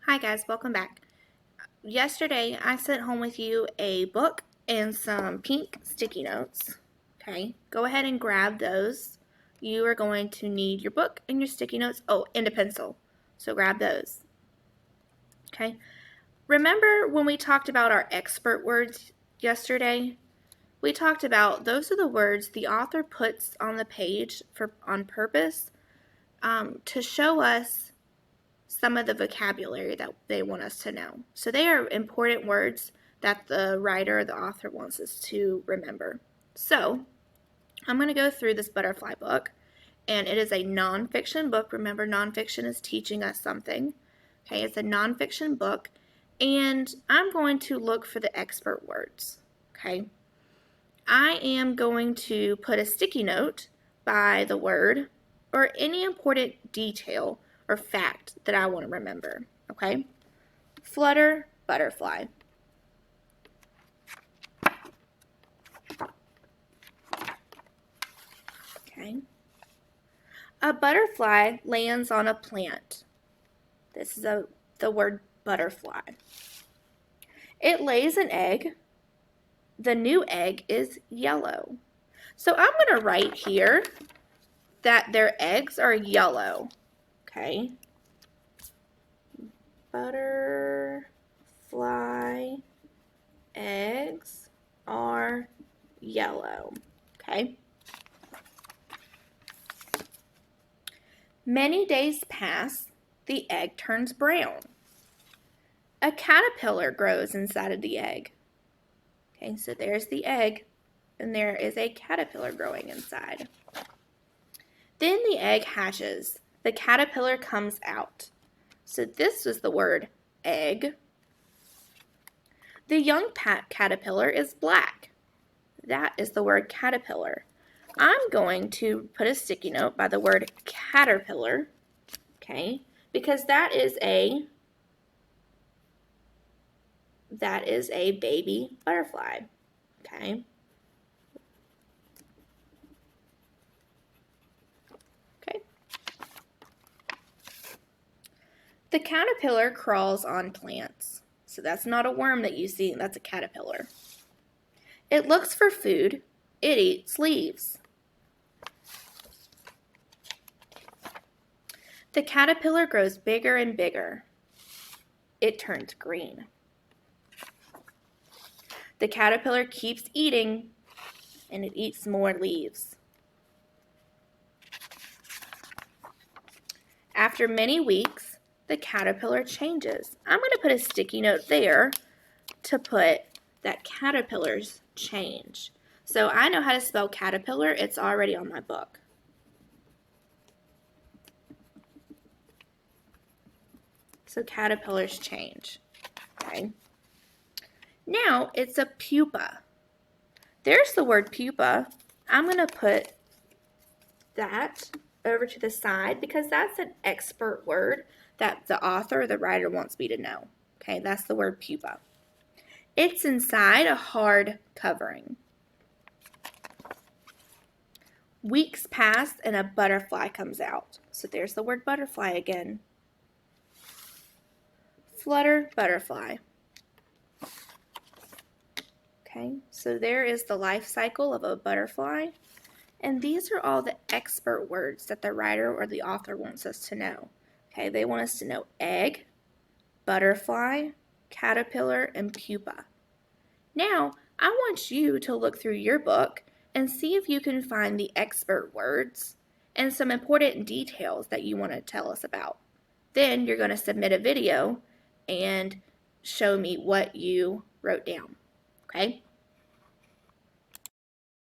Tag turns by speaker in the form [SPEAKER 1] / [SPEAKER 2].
[SPEAKER 1] Hi guys, welcome back. Yesterday I sent home with you a book and some pink sticky notes. Okay, go ahead and grab those. You are going to need your book and your sticky notes. Oh, and a pencil. So grab those. Okay, remember when we talked about our expert words yesterday? We talked about those are the words the author puts on the page on purpose to show us some of the vocabulary that they want us to know. So they are important words that the writer or the author wants us to remember. So I'm going to go through this butterfly book, and it is a nonfiction book. Remember, nonfiction is teaching us something. Okay, it's a nonfiction book, and I'm going to look for the expert words. Okay, I am going to put a sticky note by the word or any important detail or fact that I want to remember, okay? Flutter, butterfly. Okay. A butterfly lands on a plant. This is the word butterfly. It lays an egg. The new egg is yellow. So I'm going to write here that their eggs are yellow. Okay. Butterfly eggs are yellow. Okay. Many days pass. The egg turns brown. A caterpillar grows inside of the egg. Okay, so there's the egg, and there is a caterpillar growing inside. Then the egg hatches. The caterpillar comes out. So this was the word egg. The young caterpillar is black. That is the word caterpillar. I'm going to put a sticky note by the word caterpillar, okay, because that is a baby butterfly, okay. Okay. The caterpillar crawls on plants. So that's not a worm that you see, that's a caterpillar. It looks for food. It eats leaves. The caterpillar grows bigger and bigger. It turns green. The caterpillar keeps eating, and it eats more leaves. After many weeks, the caterpillar changes. I'm going to put a sticky note there to put that caterpillars change. So I know how to spell caterpillar. It's already on my book. So caterpillars change. Okay. Now it's a pupa. There's the word pupa. I'm going to put that over to the side because that's an expert word that the author or the writer wants me to know. Okay, that's the word pupa. It's inside a hard covering. Weeks pass and a butterfly comes out. So there's the word butterfly again. Flutter, butterfly. Okay, so there is the life cycle of a butterfly. And these are all the expert words that the writer or the author wants us to know. Okay, they want us to know egg, butterfly, caterpillar, and pupa. Now, I want you to look through your book and see if you can find the expert words and some important details that you want to tell us about. Then you're going to submit a video and show me what you wrote down. Okay?